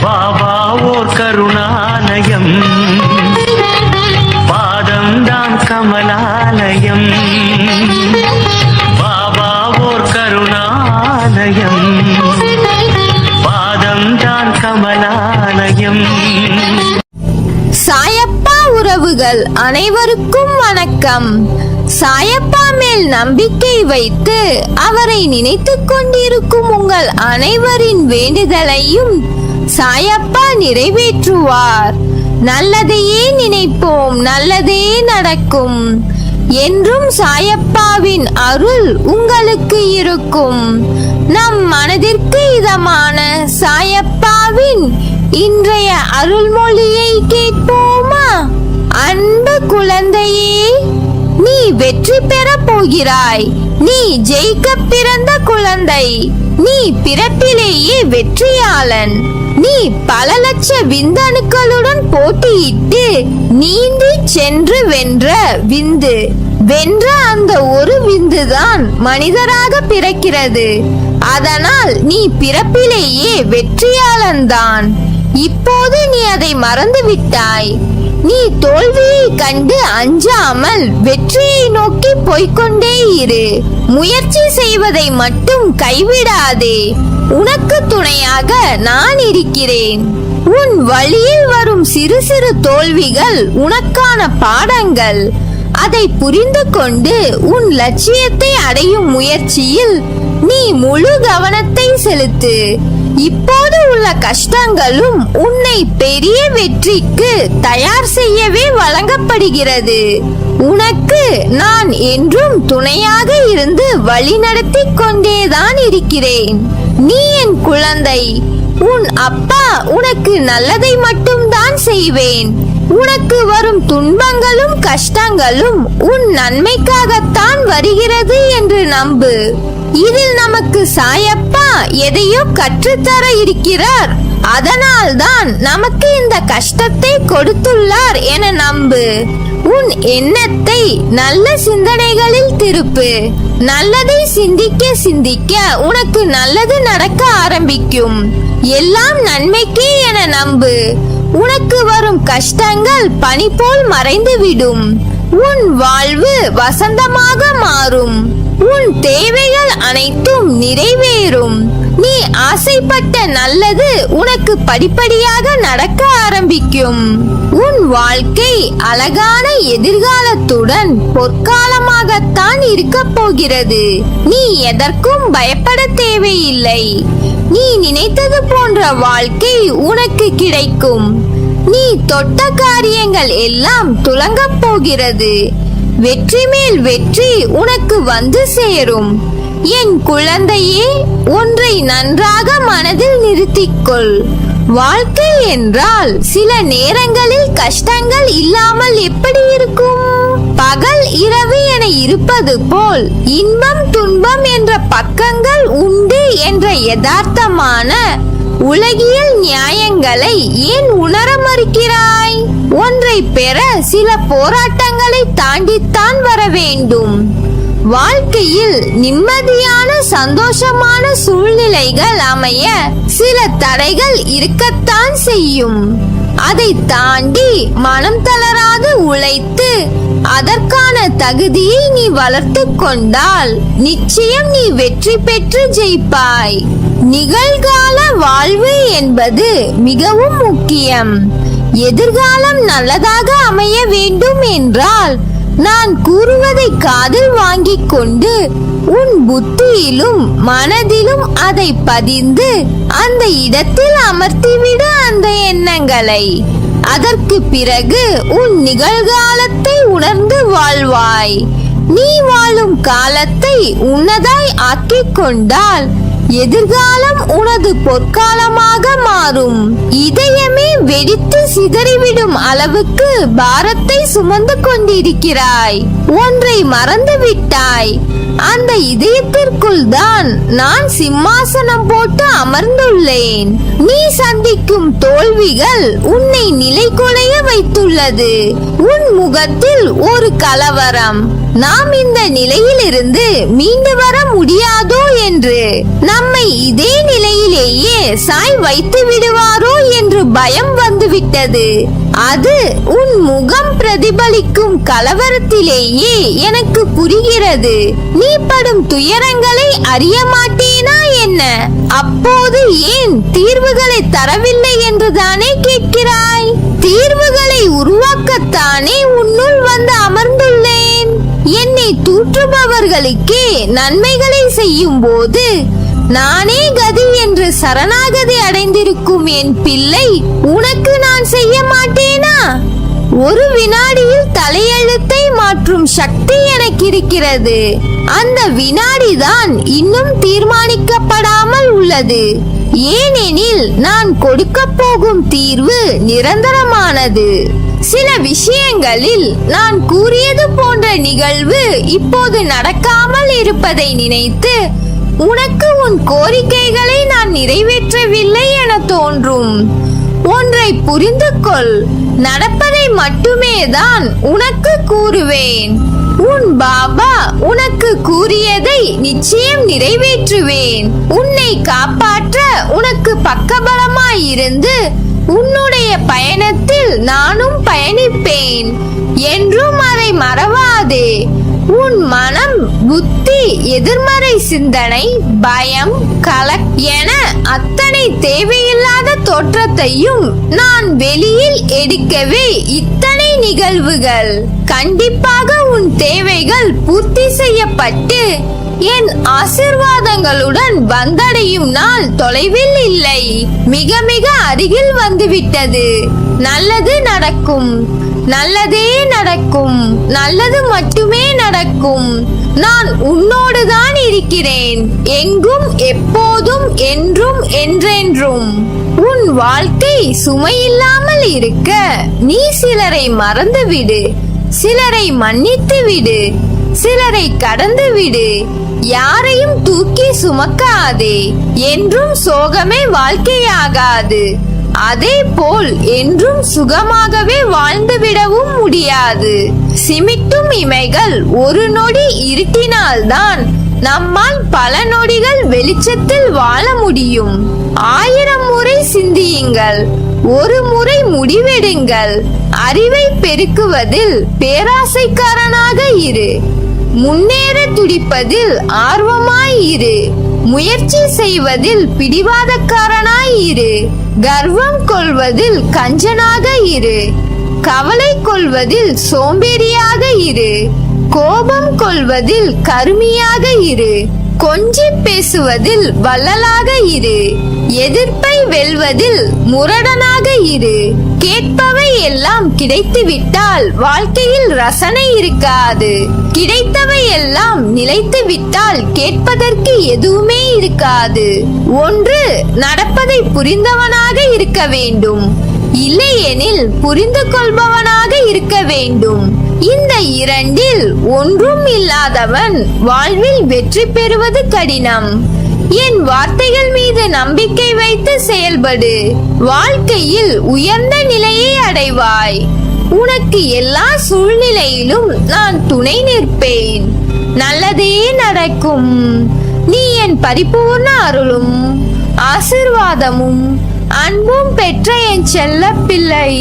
பாபா ஓர் கருணாலயம், பாதம்தான் கமலாலயம். பாபா ஓர் கருணாலயம், பாதம்தான் கமலாலயம். சாயப்பா உறவுகள் அனைவருக்கும் வணக்கம். சாயப்பா மேல் நம்பிக்கை வைத்து அவரை நினைத்துக் கொண்டிருக்கும் உங்கள் அனைவரின் வேண்டுதலையும் சாயப்பா நிறைவேற்றுவார். நல்லதையே நினைப்போம், நல்லதே நடக்கும். என்றும் சாயப்பாவின் அருள் உங்களுக்கு இருக்கும். நம் மனதிற்கு இதமான சாயப்பாவின் இன்றைய அருள்மொழியை கேட்போமா? அன்பு குழந்தையே, நீ வெற்றி பெற போகிறாய். நீ ஜெயிக்க பிறந்த குழந்தை. நீ பிறப்பிலேயே வெற்றியாளன். நீ பல லட்ச விந்தணுக்களுடன் போட்டியிட்டு நீந்தி சென்று வென்ற விந்து. வென்ற அந்த ஒரு விந்துதான் மனிதராக பிறக்கிறது. அதனால் நீ பிறப்பிலேயே வெற்றியாளன்தான். இப்போது நீ அதை மறந்து விட்டாய். நீ தோல்வியை கண்டு அஞ்சாமல் வெற்றியை நோக்கி போய்கொண்டே இரு. முயற்சி செய்வதை மட்டும் கைவிடாதே. உனக்கு துணையாக நான் இருக்கிறேன். உன் வழியில் வரும் சிறு சிறு தோல்விகள் உனக்கான பாடங்கள். அதை புரிந்து கொண்டு உன் லட்சியத்தை அடையும் முயற்சியில் நீ முழு கவனத்தை செலுத்து. இப்போது உள்ள கஷ்டங்களும் உன்னை பெரிய வெற்றிக்கு தயார் செய்யவே வழங்கப்படுகிறது. உனக்கு நான் என்றும் துணையாக இருந்து வழிநடத்தி கொண்டேதான் இருக்கிறேன். நீ என் குழந்தை. உன் அப்பா உனக்கு நல்லதை மட்டும்தான் செய்வேன். உனக்கு வரும் துன்பங்களும் கஷ்டங்களும் உன் நன்மைக்காகத்தான் வருகிறது என்று நம்பு. இதில் நமக்கு சாயப்பா எதையோ கற்றுத்தர இருக்கிறார். அதனால் தான் நமக்கு இந்த கஷ்டத்தை கொடுத்துள்ளார் என நம்பு. உன் எண்ணத்தை நல்ல சிந்தனைகளில் திருப்பு. நல்லதை சிந்திக்க சிந்திக்க உனக்கு நல்லது நடக்க ஆரம்பிக்கும். எல்லாம் நன்மைக்கே என நம்பு. உனக்கு வரும் கஷ்டங்கள் பனி போல் மறைந்துவிடும். உன் வாழ்வு வசந்தமாக மாறும். உன் தேவைகள் அனைத்தும் நிறைவேறும். நீ ஆசைப்பட்ட நல்லது உனக்கு படிப்படியாக நடக்க ஆரம்பிக்கும். உன் வாழ்க்கை அழகான எதிர்காலத்துடன் பொற்காலமாகத்தான் இருக்க போகிறது. நீ எதற்கும் பயப்பட தேவையில்லை. நீ நினைத்தது போன்ற வாழ்க்கை உனக்கு கிடைக்கும். நீ தொட்ட காரியங்கள் எல்லாம் துலங்கப் போகிறது. வெற்றி மேல் வெற்றி உனக்கு வந்து சேரும். என் குழந்தையே, ஒன்றை நன்றாக மனதில் நிறுத்திக்கொள். வாழ்க்கை என்றால் சில நேரங்களில் கஷ்டங்கள் இல்லாமல் எப்படி இருக்கும்? பகல் இரவு என இருப்பது போல் இன்பம் துன்பம் என்ற பக்கங்கள் உண்டு என்ற யதார்த்தமான உலகியல் நியாயங்களை ஏன் உணர மறுக்கிறாய்? ஒன்றை பெற சில போராட்டங்களை தாண்டித்தான் வர வேண்டும். வாழ்க்கையில் நிம்மதியான சந்தோஷமான சூழ்நிலைகள் அமைய சில தடைகள் இருக்கத்தான் செய்யும். அதை தாண்டி மனம் தளராது உழைத்து அதற்கான தகுதியை நீ வளர்த்து கொண்டால் நிச்சயம் நீ வெற்றி பெற்று ஜெயிப்பாய். நிகழ்கால வாழ்வு என்பது மிகவும் முக்கியம். எதிர்காலம் நல்லதாக அமைய வேண்டும் என்றால் நான் கூறுவதை காதில் வாங்கிக் கொண்டு உன் புத்தியிலும் மனதிலும் அதை பதிந்து அந்த இடத்தில் அமர்த்திவிடு அந்த எண்ணங்களை. அதற்கு பிறகு உன் நிகழ்காலத்தை உணர்ந்து வாழ்வாய். நீ வாழும் காலத்தை உன்னதாய் ஆக்கிக் கொண்டால் எதிர்காலம் உனது பொற்காலமாக மாறும். இதயமே வெடித்து சிதறிவிடும் அளவுக்கு பாரத்தை சுமந்து கொண்டிருக்கிறாய். ஒன்றை மறந்து விட்டாய். அந்த இதயத்திற்குள் தான் நான் சிம்மாசனம் போட்டு அமர்ந்துள்ளேன். நீ சந்திக்கும் தோல்விகள் உன்னை நிலைகுலைய வைத்துள்ளது. உன் முகத்தில் ஒரு கலவரம். நாம் இந்த நிலையிலிருந்து மீண்டு வர முடியாதோ என்று, நம்மை இதே நிலையிலேயே சாய் வைத்து விடுவாரோ ஒரு பயம் வந்துவிட்டது. அது உன் முகம் பிரதிபலிக்கும் கலவரத்திலேயே எனக்கு புரிகிறது. நீ படும் துயரங்களை அறிய மாட்டேனா என்ன? அப்போது ஏன் தீர்வுகளை தரவில்லை என்றுதானே கேட்கிறாய்? தீர்வுகளை உருவாக்கத்தானே உன்னுள் வந்து அமர்ந்துள்ளேன். என்னை தூற்றுபவர்களுக்கே நன்மைகளை செய்யும் போது நானே கதி என்று சரணாகதி அடைந்திருக்கும் என் பிள்ளை உனக்கு நான் செய்ய மாட்டேனா? ஒரு வினாடியில் தலையெழுத்தை மாற்றும் சக்தி எனக்கு இருக்கிறது. அந்த வினாடிதான் இன்னும் தீர்மானிக்கப்படாமல் உள்ளது. ஏனெனில் நான் கொடுக்க போகும் தீர்வு நிரந்தரமானது. சில விஷயங்களில் நான் கூறியது போன்ற நிகழ்வு இப்போது நடக்காமல் இருப்பதை நினைத்து உனக்கு உன் கோரிக்கைகளை நான் நிறைவேற்றவில்லை என தோன்றும். ஒன்றை புரிந்து கொள், நடப்பதை மட்டுமே தான் உனக்கு கூறுவேன். உன் பாபா உனக்கு கூறியதை நிச்சயம் நிறைவேற்றுவேன். உன்னை காப்பாற்ற உனக்கு பக்கபலமாய் இருந்து உன்னுடைய பயணத்தில் நானும் பயணிப்பேன். என்றும் அதை மறவாதே. உன் மனம், புத்தி, எதிர்மறை சிந்தனை, பயம், என அத்தனை தேவையில்லாத தோற்றத்தையும் நான் வெளியில் எடுக்கவே இத்தனை நிகழ்வுகள். கண்டிப்பாக உன் தேவைகள் பூர்த்தி செய்யப்பட்டு என் ஆசிர்வாதங்களுடன் வந்தடையும் நாள் தொலைவில் இல்லை, மிக மிக அருகில் வந்துவிட்டது. நல்லது நடக்கும், நல்லதே நடக்கும், நல்லது மட்டுமே நடக்கும். நான் உன்னோடுதான் இருக்கிறேன், எங்கும் எப்போதும் என்றும் என்றென்றும். உன் வாழ்க்கை சுமையில்லாமல் இருக்க நீ சிலரை மறந்துவிடு, சிலரை மன்னித்து விடு, சிலரை கடந்து விடு. யாரையும் தூக்கி சுமக்காதே. என்றும் சோகமே வாழ்க்கையாகாது. அதே போல் என்றும் சுகமாகவே வாழ்ந்துவிடவும் முடியாது. சிமிட்டும் இமைகள் ஒரு நொடி இருட்டினால்தான் நம்மால் பல நொடிகள் வெளிச்சத்தில் வாழ முடியும். 1000 முறை சிந்தியுங்கள், ஒரு முறை முடிவெடுங்கள். அறிவை பெருக்குவதில் பேராசைக்காரனாக இரு. முன்னேற துடிப்பதில் ஆர்வமாய் இரு. முயற்சி செய்வதில் பிடிவாதக்காரனாய் இரு. கர்வம் கொள்வதில் கஞ்சனாக இரு. கவலை கொள்வதில் சோம்பேறியாக இரு. கோபம் கொள்வதில் கருமியாக இரு. கொஞ்சி பேசுவதில் வள்ளலாக இரு. எதிர்ப்பை வெல்வதில் முரடனாக இரு. கேட்பவை எல்லாம் கிடைத்துவிட்டால் வாழ்க்கையில் ரசனை இருக்காது. கிடைத்தவை எல்லாம் நிலைத்து விட்டால் கேட்பதற்கு எதுவுமே இருக்காது. ஒன்று நடப்பதை புரிந்தவனாக இருக்க வேண்டும், இல்லையெனில் புரிந்து கொள்பவனாக இருக்க வேண்டும். இந்த இரண்டில் ஒன்றும் இல்லாதவன் வாழ்வில் வெற்றி பெறுவது கடினம். என் வார்த்தைகள் மீது நம்பிக்கை வைத்து செயல்படு. வாழ்க்கையில் உயர்ந்த நிலையை அடைவாய். உனக்கு எல்லா சூழ்நிலையிலும் நான் துணை நிற்பேன். நல்லதே நடக்கும். நீ என் பரிபூர்ண அருளும் ஆசிர்வாதமும் அன்பும் பெற்ற என் செல்ல பிள்ளை.